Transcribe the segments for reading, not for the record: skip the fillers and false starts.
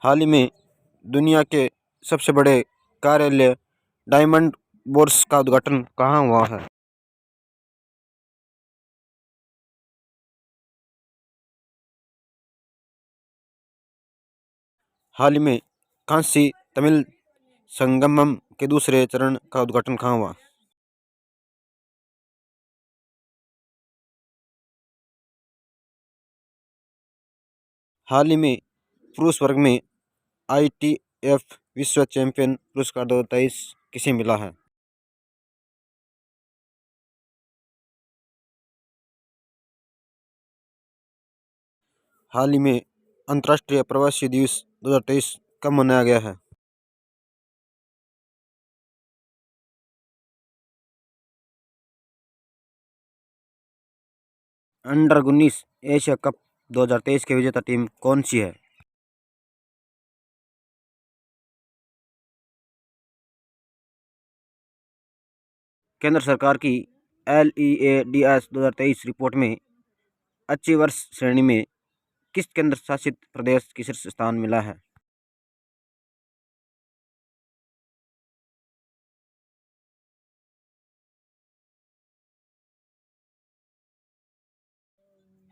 हाल ही में दुनिया के सबसे बड़े कार्यालय डायमंड बोर्स का उद्घाटन कहाँ हुआ है? हाल ही में काशी तमिल संगमम के दूसरे चरण का उद्घाटन कहाँ हुआ? हाल ही में पुरुष वर्ग में ITF विश्व चैंपियन पुरस्कार 2023 किसे मिला है? हाल ही में अंतर्राष्ट्रीय प्रवासी दिवस 2023 कब मनाया गया है? अंडर 19 एशिया कप 2023 की विजेता टीम कौन सी है? केंद्र सरकार की LEADS 2023 रिपोर्ट में अचीवर्स श्रेणी में किस केंद्र शासित प्रदेश की शीर्ष स्थान मिला है?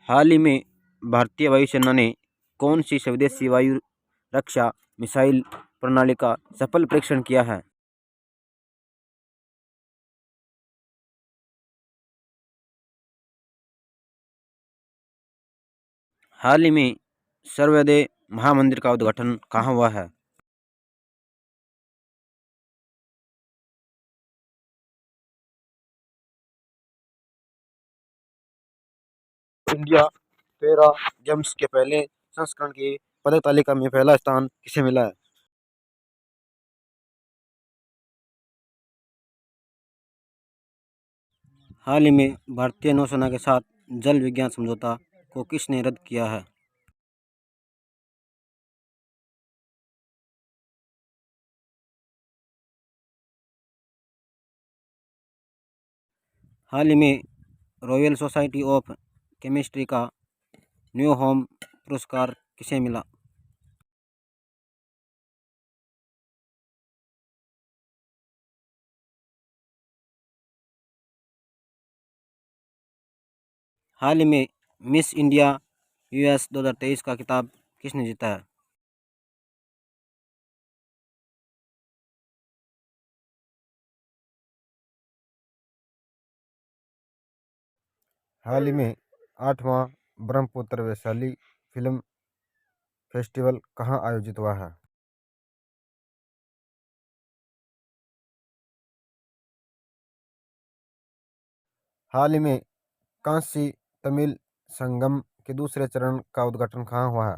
हाल ही में भारतीय वायुसेना ने कौन सी स्वदेशी वायु रक्षा मिसाइल प्रणाली का सफल परीक्षण किया है? हाल ही में सर्वोदय महामंदिर का उद्घाटन कहाँ हुआ है? इंडिया पैरा गेम्स के पहले संस्करण की पदक तालिका में पहला स्थान किसे मिला है? हाल ही में भारतीय नौसेना के साथ जल विज्ञान समझौता को किसने रद्द किया है? हाल ही में रॉयल सोसाइटी ऑफ केमिस्ट्री का न्यू होम पुरस्कार किसे मिला? हाल ही में मिस इंडिया US 2023 का खिताब किसने जीता है? हाल ही में 8वां ब्रह्मपुत्र वैशाली फिल्म फेस्टिवल कहाँ आयोजित हुआ है? हाल ही में काशी तमिल संगम के दूसरे चरण का उद्घाटन कहाँ हुआ है?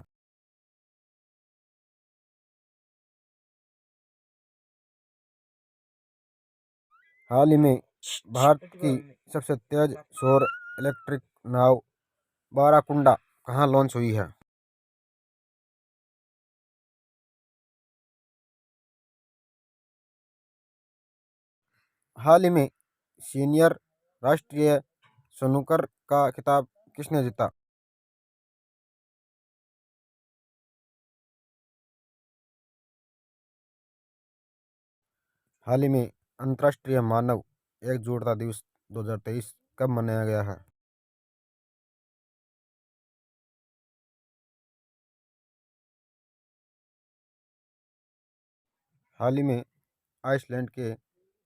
हाल ही में भारत की सबसे तेज सौर इलेक्ट्रिक नाव बाराकुंडा कहाँ लॉन्च हुई है? हाल ही में सीनियर राष्ट्रीय स्नूकर का खिताब किसने जीता? हाल ही में अंतर्राष्ट्रीय मानव एकजुटता दिवस 2023 कब मनाया गया है? हाल ही में आइसलैंड के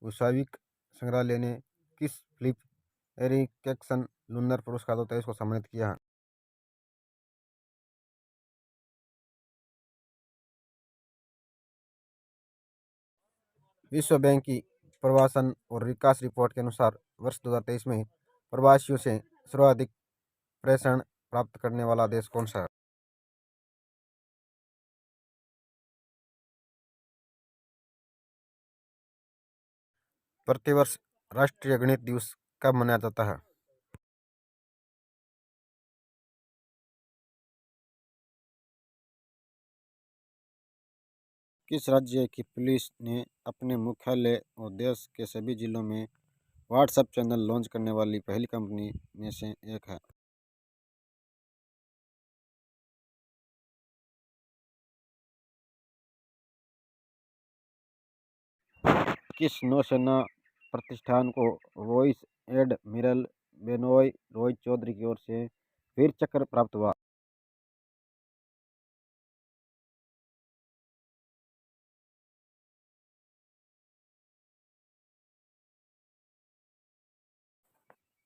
वैश्विक संग्रहालय ने किस फिलिप एरिक्सन लूनर पुरस्कार 2023 को सम्मानित किया है? विश्व बैंक की प्रवासन और विकास रिपोर्ट के अनुसार वर्ष 2023 में प्रवासियों से सर्वाधिक प्रेषण प्राप्त करने वाला देश कौन सा है? प्रतिवर्ष राष्ट्रीय गणित दिवस कब मनाया जाता है? किस राज्य की पुलिस ने अपने मुख्यालय और देश के सभी जिलों में व्हाट्सएप चैनल लॉन्च करने वाली पहली कंपनी में से एक है? किस नौसेना प्रतिष्ठान को वाइस एडमिरल बेनोय रॉय चौधरी की ओर से वीर चक्र प्राप्त हुआ?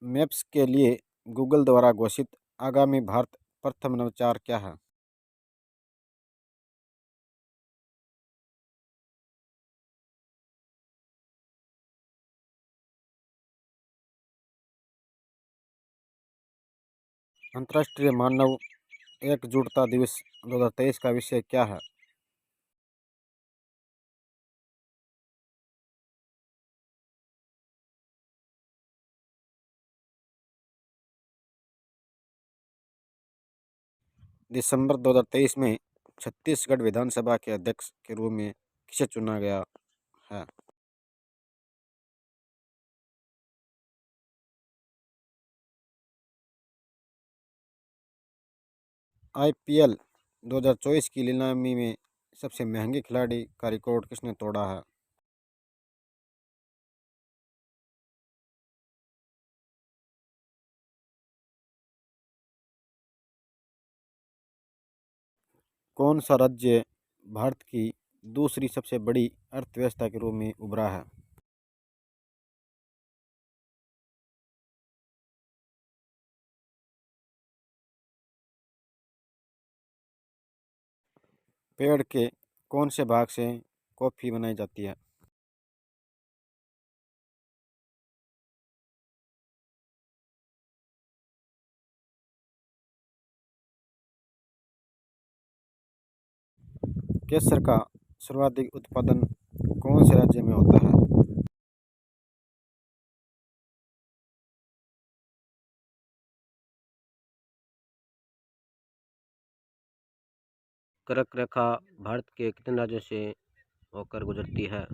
मैप्स के लिए गूगल द्वारा घोषित आगामी भारत प्रथम नवाचार क्या है? अंतर्राष्ट्रीय मानव एकजुटता दिवस 2023 का विषय क्या है? दिसंबर 2023 में छत्तीसगढ़ विधानसभा के अध्यक्ष के रूप में किसे चुना गया है? आईपीएल 2024 की नीलामी में सबसे महंगे खिलाड़ी का रिकॉर्ड किसने तोड़ा है? कौन सा राज्य भारत की दूसरी सबसे बड़ी अर्थव्यवस्था के रूप में उभरा है? पेड़ के कौन से भाग से कॉफी बनाई जाती है? केसर का सर्वाधिक उत्पादन कौन से राज्य में होता है? कर्क रेखा भारत के कितने राज्यों से होकर गुजरती है?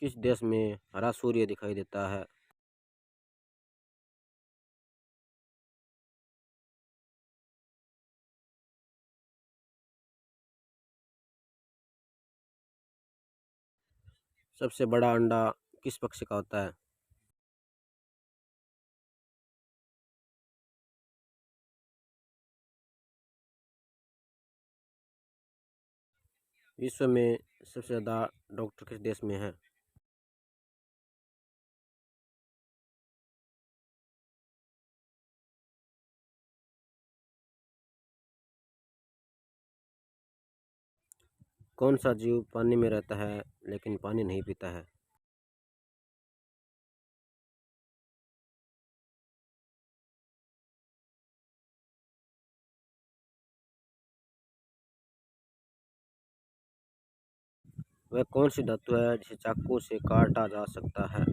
किस देश में हरा सूर्य दिखाई देता है? सबसे बड़ा अंडा किस पक्षी का होता है? विश्व में सबसे ज़्यादा डॉक्टर किस देश में है? कौन सा जीव पानी में रहता है लेकिन पानी नहीं पीता है? वह कौन सी धातु है जिसे चाकू से काटा जा सकता है?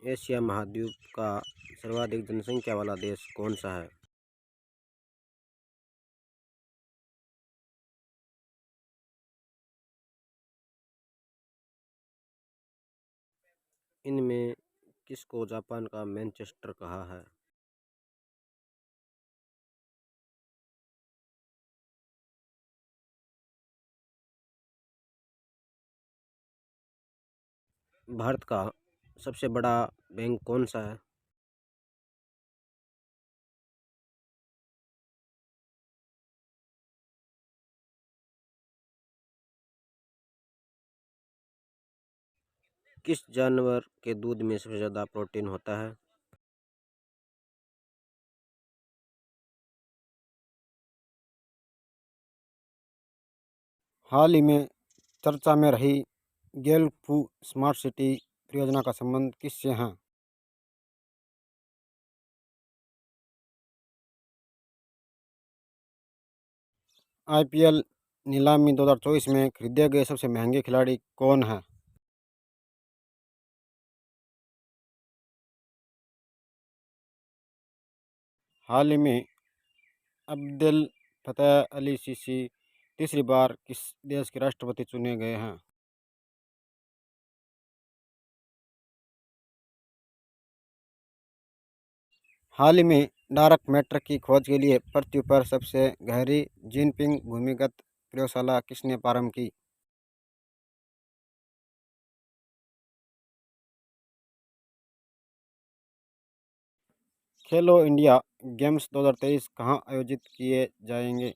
एशिया महाद्वीप का सर्वाधिक जनसंख्या वाला देश कौन सा है? इनमें किसको जापान का मैनचेस्टर कहा है? भारत का सबसे बड़ा बैंक कौन सा है? किस जानवर के दूध में सबसे ज़्यादा प्रोटीन होता है? हाल ही में चर्चा में रही गेलफू स्मार्ट सिटी परियोजना का संबंध किससे है? आईपीएल नीलामी 2024 में खरीदे गए सबसे महंगे खिलाड़ी कौन हैं? हाल ही में अब्देल फतेह अली सीसी तीसरी बार किस देश के राष्ट्रपति चुने गए हैं? हाल ही में डार्क मैटर की खोज के लिए पृथ्वी पर सबसे गहरी जिनपिंग भूमिगत प्रयोगशाला किसने प्रारंभ की? खेलो इंडिया गेम्स 2023 कहाँ आयोजित किए जाएंगे?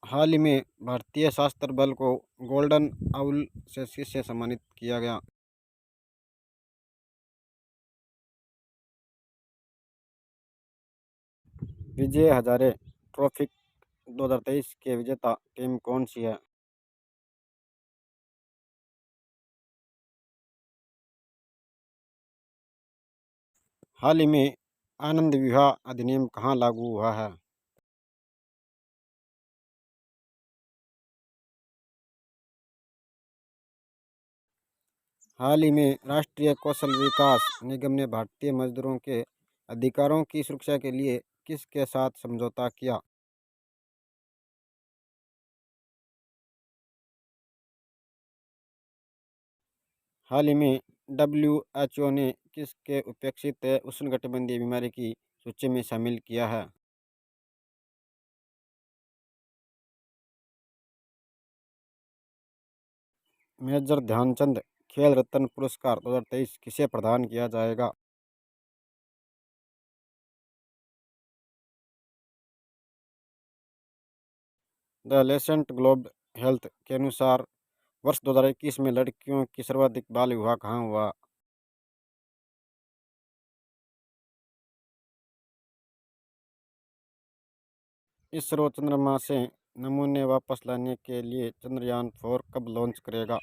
हाल ही में भारतीय सशस्त्र बल को गोल्डन आउल से किससे सम्मानित किया गया? विजय हजारे ट्रॉफी 2023 के विजेता टीम कौन सी है? हाल ही में आनंद विवाह अधिनियम कहाँ लागू हुआ है? हाल ही में राष्ट्रीय कौशल विकास निगम ने भारतीय मजदूरों के अधिकारों की सुरक्षा के लिए किसके साथ समझौता किया? हाल ही में डब्ल्यूएचओ ने किसके उपेक्षित उष्णकटिबंधीय बीमारी की सूची में शामिल किया है? मेजर ध्यानचंद खेल रत्न पुरस्कार 2023 किसे प्रदान किया जाएगा? द लेसेंट ग्लोब हेल्थ के अनुसार वर्ष 2021 में लड़कियों की सर्वाधिक बाल विवाह कहाँ हुआ? इसरो चंद्रमा से नमूने वापस लाने के लिए चंद्रयान 4 कब लॉन्च करेगा?